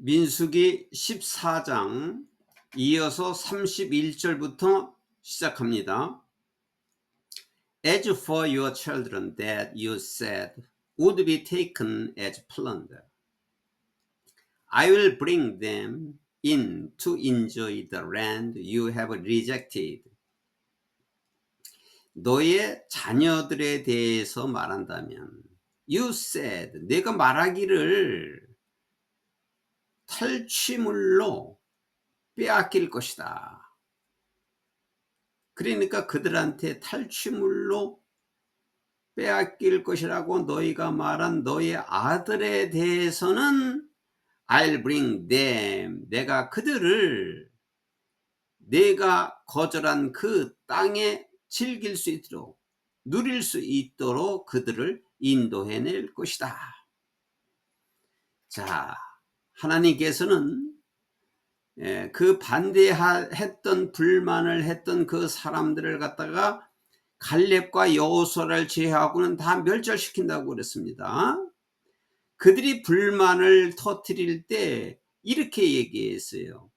민수기 14장 이어서 31절부터 시작합니다. As for your children that you said would be taken as plunder, I will bring them in to enjoy the land you have rejected. 너의 자녀들에 대해서 말한다면 You said, 내가 말하기를 탈취물로 빼앗길 것이다. 그러니까 그들한테 탈취물로 빼앗길 것이라고 너희가 말한 너희 아들에 대해서는 I'll bring them, 내가 그들을 내가 거절한 그 땅에 즐길 수 있도록 누릴 수 있도록 그들을 인도해낼 것이다. 자, 하나님께서는 그 반대했던 불만을 했던 그 사람들을 갖다가 갈렙과 여호수아를 제외하고는 다 멸절시킨다고 그랬습니다. 그들이 불만을 터뜨릴 때 이렇게 얘기했어요.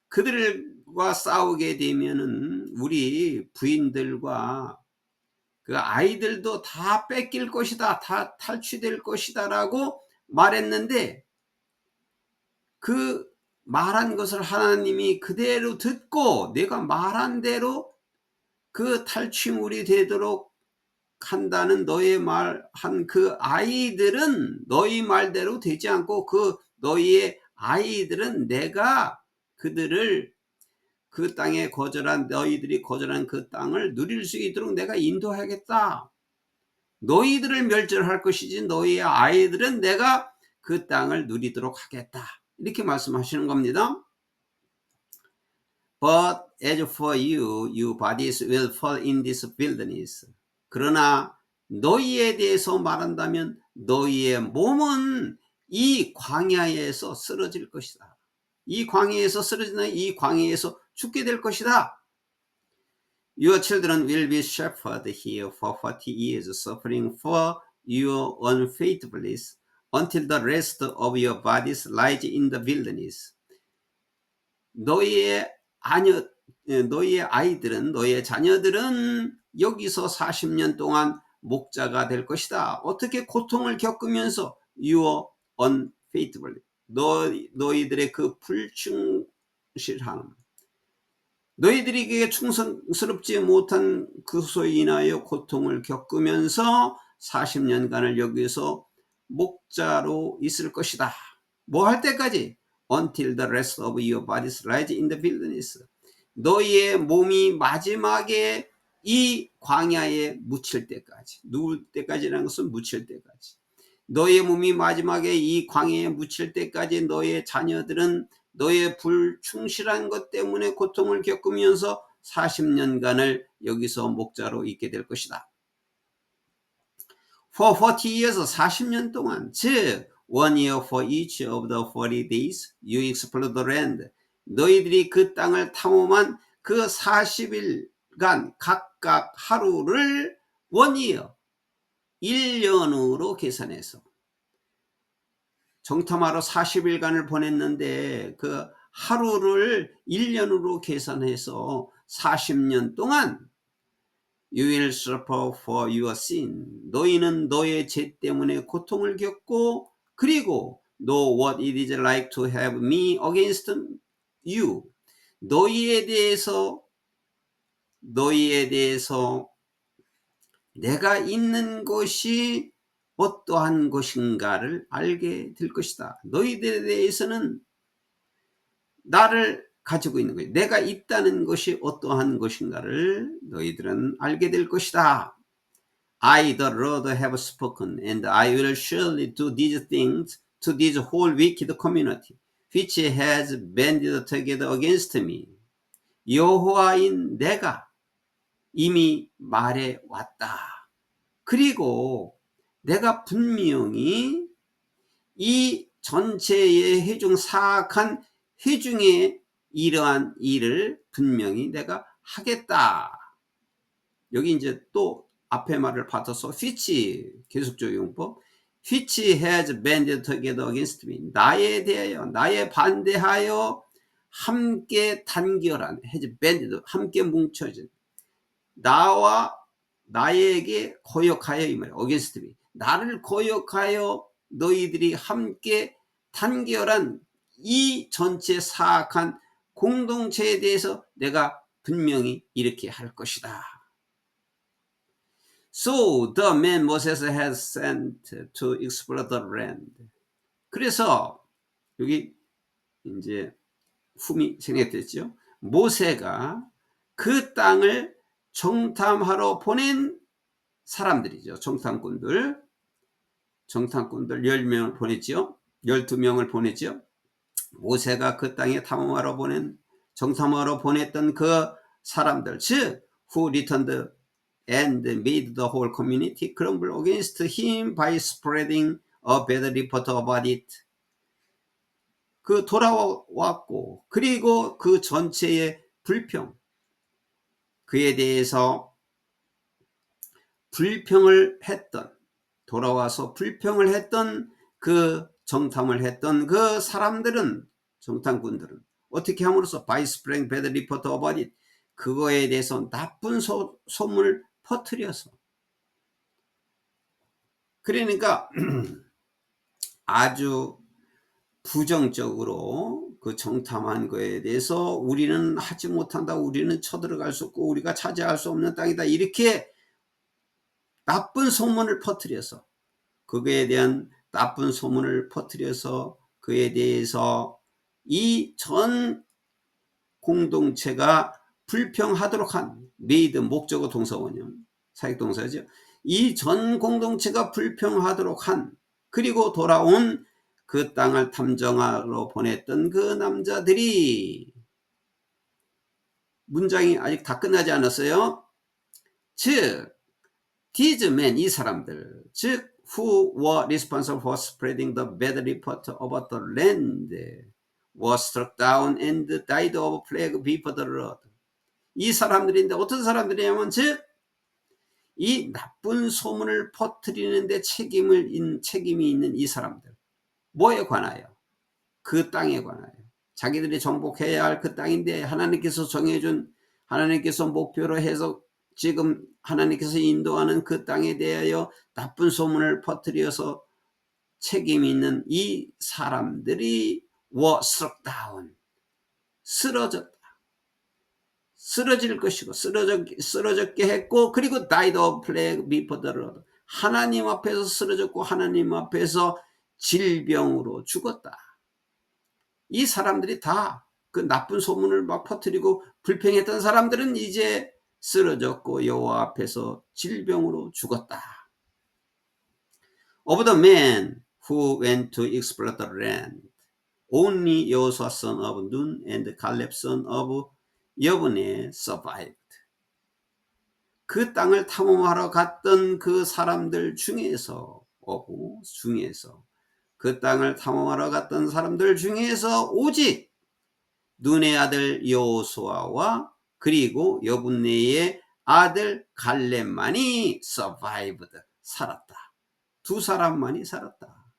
그들과 싸우게 되면은 우리 부인들과 그 아이들도 다 뺏길 것이다, 다 탈취될 것이다 라고 말했는데 그 말한 것을 하나님이 그대로 듣고 내가 말한 대로 그 탈취물이 되도록 한다는 너의 말한 그 아이들은 너희 말대로 되지 않고 그 너희의 아이들은 내가 그들을 그 땅에 거절한 너희들이 거절한 그 땅을 누릴 수 있도록 내가 인도하겠다. 너희들을 멸절할 것이지 너희의 아이들은 내가 그 땅을 누리도록 하겠다. 이렇게 말씀하시는 겁니다. But as for you, your bodies will fall in this wilderness. 그러나 너희에 대해서 말한다면 너희의 몸은 이 광야에서 쓰러질 것이다. 이 광야에서 쓰러지는 이 광야에서 죽게 될 것이다. Your children will be shepherded here for 40 years, suffering for your unfaithfulness until the rest of your bodies lies in the wilderness. 너희의 아이들은, 너희의 자녀들은 여기서 40년 동안 목자가 될 것이다. 어떻게 고통을 겪으면서 your unfaithfulness, 너희들의 그 불충실함, 너희들에게 충성스럽지 못한 그것으로 인하여 고통을 겪으면서 40년간을 여기서 목자로 있을 것이다. 뭐 할 때까지? Until the rest of your bodies lies in the wilderness. 너희의 몸이 마지막에 이 광야에 묻힐 때까지. 누울 때까지라는 것은 묻힐 때까지. 너희의 몸이 마지막에 이 광야에 묻힐 때까지 너희의 자녀들은 너의 불충실한 것 때문에 고통을 겪으면서 40년간을 여기서 목자로 있게 될 것이다. For 40 years, 40년 동안, 즉 1 year for each of the 40 days you explore the land. 너희들이 그 땅을 탐험한 그 40일간 각각 하루를 1 year, 1년으로 계산해서 정탐하러 40일간을 보냈는데 그 하루를 1년으로 계산해서 40년 동안 You will suffer for your sin. 너희는 너의 죄 때문에 고통을 겪고 그리고 know what it is like to have me against you. 너희에 대해서 내가 있는 것이 어떠한 것인가를 알게 될 것이다. 너희들에 대해서는 나를 가지고 있는 거예요. 내가 있다는 것이 어떠한 것인가를 너희들은 알게 될 것이다. I, the Lord, have spoken, and I will surely do these things to this whole wicked community, which has banded together against me. 여호와인 내가 이미 말해 왔다. 그리고 내가 분명히 이 전체의 회중 사악한 회중의 이러한 일을 분명히 내가 하겠다. 여기 이제 또 앞에 말을 받아서 which 계속적 용법 which has banded together against me. 나에 대하여, 나에 반대하여 함께 단결한, has banded, 함께 뭉쳐진, 나와 나에게 거역하여 이 말이야. against me. 나를 거역하여 너희들이 함께 단결한 이 전체 사악한 공동체에 대해서 내가 분명히 이렇게 할 것이다. So the man Moses has sent to explore the land. 그래서 여기 이제 흠이 생략됐죠. 모세가 그 땅을 정탐하러 보낸 사람들이죠. 정탐꾼들 10명을 보냈죠. 12명을 보냈죠. 모세가 그 땅에 탐험하러 정탐하러 보냈던 그 사람들, 즉 who returned and made the whole community grumble against him by spreading a bad report about it. 그 돌아왔고, 그리고 그 전체의 불평, 그에 대해서 불평을 했던, 돌아와서 불평을 했던 그 정탐을 했던 그 사람들은, 정탐꾼들은 어떻게 함으로써 by spreading bad report about it, 그거에 대해서 나쁜 소문을 퍼뜨려서, 그러니까 아주 부정적으로 그 정탐한 거에 대해서 우리는 하지 못한다, 우리는 쳐들어갈 수 없고 우리가 차지할 수 없는 땅이다, 이렇게 나쁜 소문을 퍼뜨려서, 그거에 대한 나쁜 소문을 퍼뜨려서 그에 대해서 이 전 공동체가 불평하도록 한, made 목적어 동사원형 사역동사죠. 이 전 공동체가 불평하도록 한, 그리고 돌아온 그 땅을 탐정하러 보냈던 그 남자들이, 문장이 아직 다 끝나지 않았어요. 즉 these men, 이 사람들, 즉 who were responsible for spreading the bad report about the land were struck down and died of plague before the Lord. 이 사람들인데 어떤 사람들이냐면, 즉 이 나쁜 소문을 퍼뜨리는데 책임이 있는 이 사람들, 뭐에 관하여? 그 땅에 관하여. 자기들이 정복해야 할 그 땅인데 하나님께서 정해준, 하나님께서 목표로 해서 지금 하나님께서 인도하는 그 땅에 대하여 나쁜 소문을 퍼뜨려서 책임 있는 이 사람들이 were struck down, 쓰러졌다, 쓰러질 것이고 쓰러졌게 했고, 그리고 died of plague before the Lord, 하나님 앞에서 쓰러졌고 하나님 앞에서 질병으로 죽었다. 이 사람들이 다 그 나쁜 소문을 막 퍼뜨리고 불평했던 사람들은 이제 쓰러졌고 여호와 앞에서 질병으로 죽었다. Of the men who went to explore the land, only Joshua son of Nun and Caleb son of 여분에 survived. 그 땅을 탐험하러 갔던 그 사람들 중에서, 그 땅을 탐험하러 갔던 사람들 중에서 오직 눈의 아들 여호수아와 그리고 여분네의 아들 갈렙만이 survived, 살았다. 두 사람만이 살았다.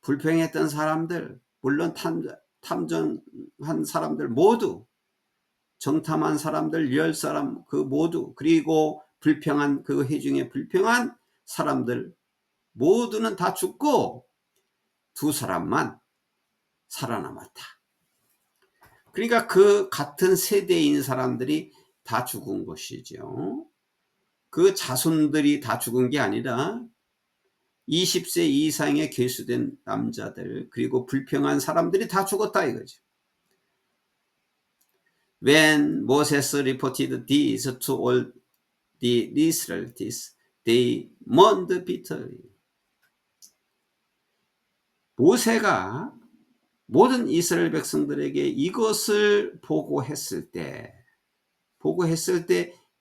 불평했던 사람들, 물론 탐정한 사람들 모두, 정탐한 사람들 10사람 그 모두, 그리고 불평한 그 회중에 불평한 사람들 모두는 다 죽고 두 사람만 살아남았다. 그러니까 그 같은 세대인 사람들이 다 죽은 것이죠. 그 자손들이 다 죽은 게 아니라 20세 이상의 계수된 남자들, 그리고 불평한 사람들이 다 죽었다 이거죠. When Moses reported this to all the Israelites, they mourned bitterly. 모세가 모든 이스라엘 백성들에게 이것을 보고했을 때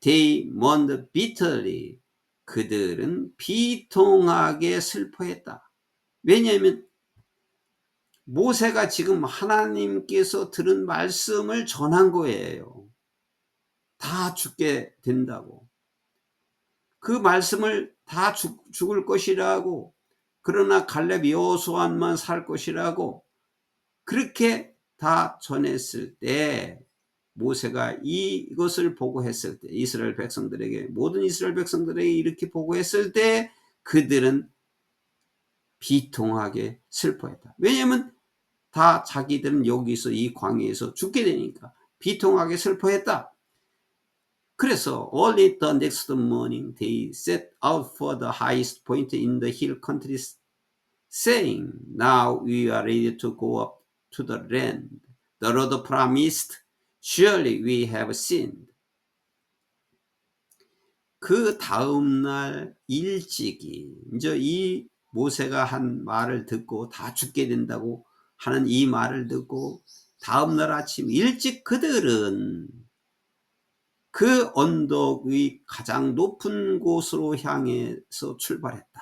they mourned bitterly, 그들은 비통하게 슬퍼했다. 왜냐하면 모세가 지금 하나님께서 들은 말씀을 전한 거예요. 다 죽게 된다고. 그 말씀을 다 죽을 것이라고 그러나 갈렙 여호수아만 살 것이라고 그렇게 다 전했을 때 모세가 이것을 보고했을 때 이스라엘 백성들에게 모든 이스라엘 백성들에게 이렇게 보고했을 때 그들은 비통하게 슬퍼했다. 왜냐하면 다 자기들은 여기서 이 광야에서 죽게 되니까 비통하게 슬퍼했다. 그래서 early the next morning they set out for the highest point in the hill country saying, now we are ready to go up to the land the Lord promised. Surely we have sinned. 그 다음날 일찍이 이제 이 모세가 한 말을 듣고 다 죽게 된다고 하는 이 말을 듣고 다음날 아침 일찍 그들은 그 언덕의 가장 높은 곳으로 향해서 출발했다.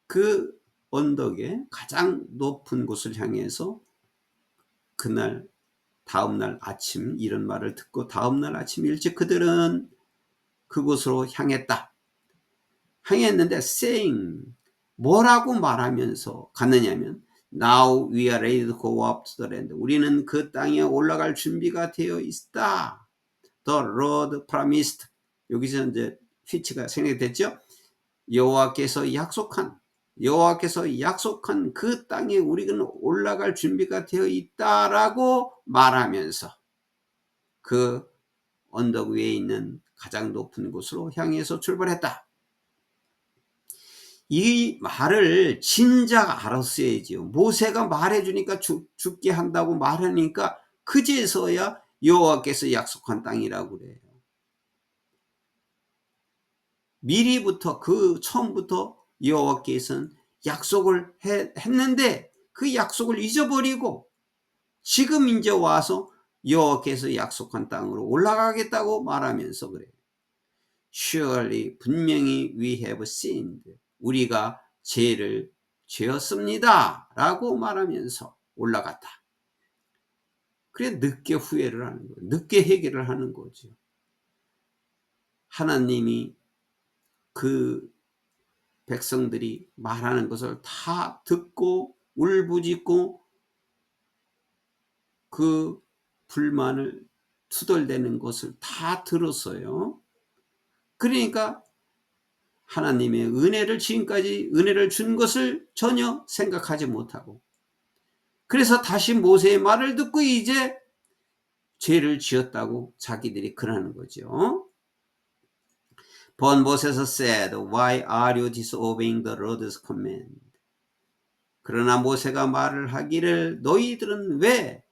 그 언덕의 가장 높은 곳을 향해서 그날 다음날 아침 이런 말을 듣고 다음날 아침 일찍 그들은 그곳으로 향했다. 향했는데 saying 뭐라고 말하면서 갔느냐면 now we are ready to go up to the land. 우리는 그 땅에 올라갈 준비가 되어 있다. The Lord promised. 여기서 이제 휘치가 생략됐죠. 여호와께서 약속한 그 땅에 우리는 올라갈 준비가 되어 있다라고 말하면서 그 언덕 위에 있는 가장 높은 곳으로 향해서 출발했다. 이 말을 진작 알았어야지요. 모세가 말해주니까 죽게 한다고 말하니까 그제서야 여호와께서 약속한 땅이라고 그래요. 미리부터 처음부터 여호와께서는 약속을 했는데 그 약속을 잊어버리고 지금 이제 와서 여호와께서 약속한 땅으로 올라가겠다고 말하면서 그래요. Surely 분명히 we have sinned. 우리가 죄를 지었습니다 라고 말하면서 올라갔다. 그래 늦게 후회를 하는 거예요. 늦게 해결을 하는 거죠. 하나님이 그 백성들이 말하는 것을 다 듣고 울부짖고 그 불만을 투덜대는 것을 다 들었어요. 그러니까 하나님의 은혜를 지금까지 은혜를 준 것을 전혀 생각하지 못하고 그래서 다시 모세의 말을 듣고 이제 죄를 지었다고 자기들이 그러는 거죠. But Moses said, Why are you disobeying the Lord's command? 그러나 모세가 말을 하기를 너희들은 왜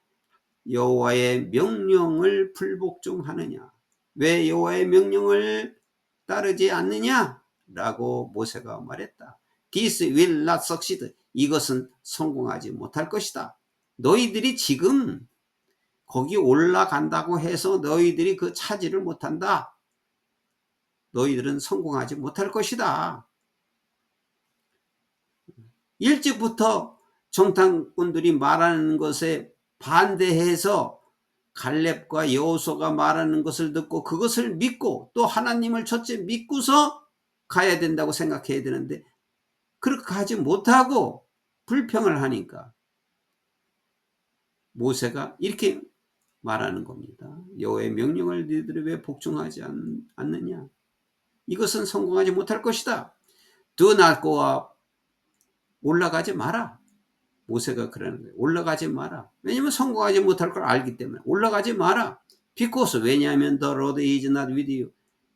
여호와의 명령을 불복종하느냐? 왜 여호와의 명령을 따르지 않느냐? 라고 모세가 말했다. This will not succeed. 이것은 성공하지 못할 것이다. 너희들이 지금 거기 올라간다고 해서 너희들이 그 차지를 못한다. 너희들은 성공하지 못할 것이다. 일찍부터 정탐꾼들이 말하는 것에 반대해서 갈렙과 여호수아가 말하는 것을 듣고 그것을 믿고 또 하나님을 첫째 믿고서 가야 된다고 생각해야 되는데 그렇게 하지 못하고 불평을 하니까 모세가 이렇게 말하는 겁니다. 여호와의 명령을 너희들이 왜 복종하지 않느냐? 이것은 성공하지 못할 것이다. Do not go up. 올라가지 마라. 모세가 그러는 거예요. 올라가지 마라. 왜냐하면 성공하지 못할 걸 알기 때문에 올라가지 마라. Because 왜냐하면 the Lord is not with you.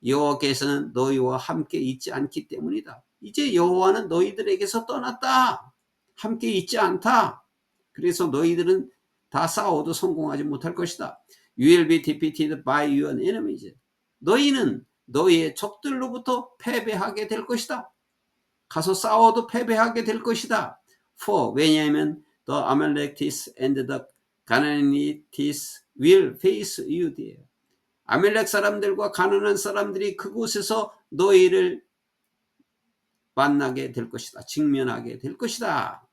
여호와께서는 너희와 함께 있지 않기 때문이다. 이제 여호와는 너희들에게서 떠났다. 함께 있지 않다. 그래서 너희들은 다 싸워도 성공하지 못할 것이다. You will be defeated by your enemies. 너희는 너희의 적들로부터 패배하게 될 것이다. 가서 싸워도 패배하게 될 것이다. For 왜냐하면 the Amalekites and the Canaanites will face you there. 아멜렉 사람들과 가나안 사람들이 그곳에서 너희를 만나게 될 것이다. 직면하게 될 것이다.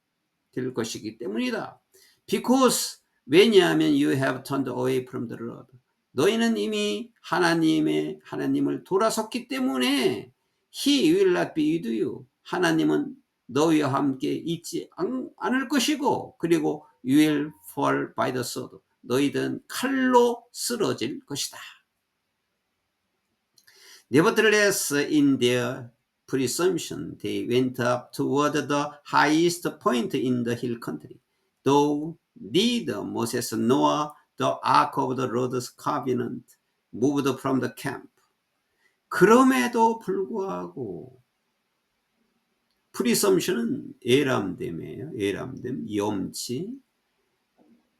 될 것이기 때문이다. Because 왜냐하면 you have turned away from the Lord. 너희는 이미 하나님을 돌아섰기 때문에 He will not be with you. 하나님은 너희와 함께 있지 않을 것이고, 그리고 you will fall by the sword. 너희들은 칼로 쓰러질 것이다. Nevertheless, in their presumption, they went up toward the highest point in the hill country. Though neither Moses nor the ark of the Lord's covenant moved from the camp. 그럼에도 불구하고, presumption은 예람됨이에요. 예람됨, 염치.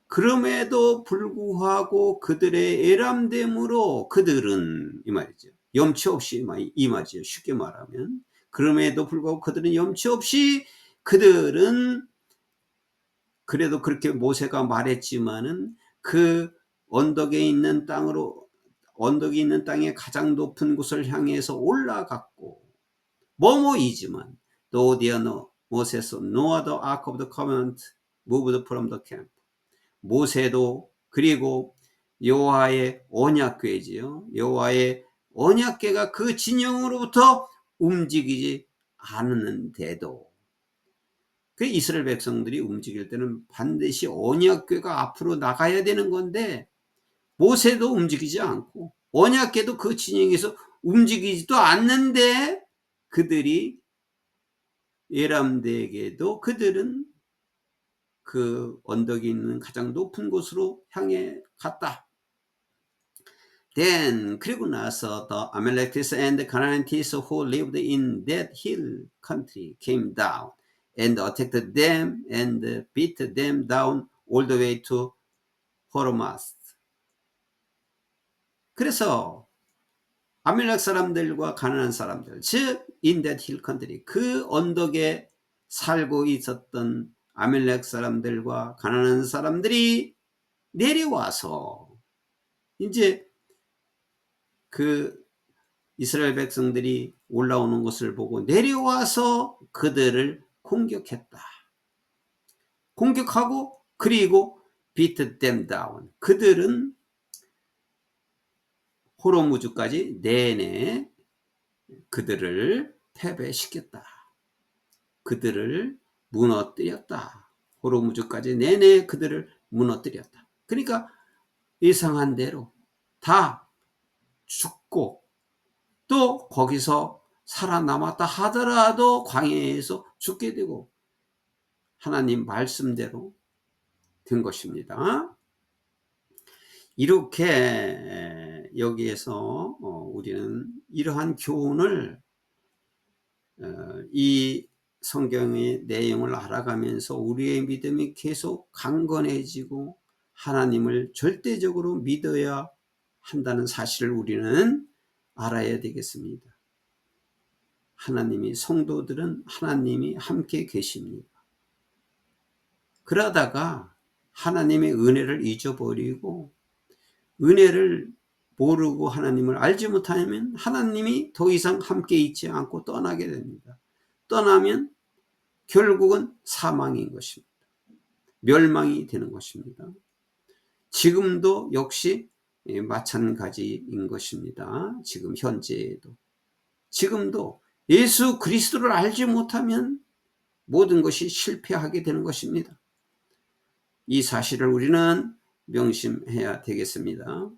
그럼에도 불구하고 그들의 예람됨으로 그들은, 이 말이죠, 염치 없이 임하죠. 쉽게 말하면. 그럼에도 불구하고 그들은 염치 없이, 그들은 그래도 그렇게 모세가 말했지만은 그 언덕에 있는 땅의 가장 높은 곳을 향해서 올라갔고, 뭐뭐이지만 though there no Moses nor the ark of the covenant moved from the camp. 모세도, 그리고 여호와의 언약궤지요, 여호와의 언약궤가 그 진영으로부터 움직이지 않는데도, 그 이스라엘 백성들이 움직일 때는 반드시 언약궤가 앞으로 나가야 되는 건데, 모세도 움직이지 않고 언약궤도 그 진영에서 움직이지도 않는데, 그들이 예람되게도 그들은 그 언덕이 있는 가장 높은 곳으로 향해 갔다. Then, 그리고 나서 the Amalekites and the Canaanites who lived in that hill country came down and attacked them and beat them down all the way to Hormaz. 그래서 아멜렉 사람들과 가나안 사람들, 즉 in that hill country, 그 언덕에 살고 있었던 아멜렉 사람들과 가나안 사람들이 내려와서, 이제 그 이스라엘 백성들이 올라오는 것을 보고 내려와서 그들을 공격했다. 공격하고, 그리고 beat them down. 그들은 호르무즈까지 내내 그들을 패배시켰다. 그들을 무너뜨렸다. 호르무즈까지 내내 그들을 무너뜨렸다. 그러니까 예상한 대로 다 죽고, 또 거기서 살아남았다 하더라도 광야에서 죽게 되고, 하나님 말씀대로 된 것입니다. 이렇게 여기에서 우리는 이러한 교훈을, 이 성경의 내용을 알아가면서 우리의 믿음이 계속 강건해지고 하나님을 절대적으로 믿어야 한다는 사실을 우리는 알아야 되겠습니다. 하나님이, 성도들은 하나님이 함께 계십니다. 그러다가 하나님의 은혜를 잊어버리고 은혜를 모르고 하나님을 알지 못하면 하나님이 더 이상 함께 있지 않고 떠나게 됩니다. 떠나면 결국은 사망인 것입니다. 멸망이 되는 것입니다. 지금도 역시 마찬가지인 것입니다. 지금 현재에도. 지금도 예수 그리스도를 알지 못하면 모든 것이 실패하게 되는 것입니다. 이 사실을 우리는 명심해야 되겠습니다.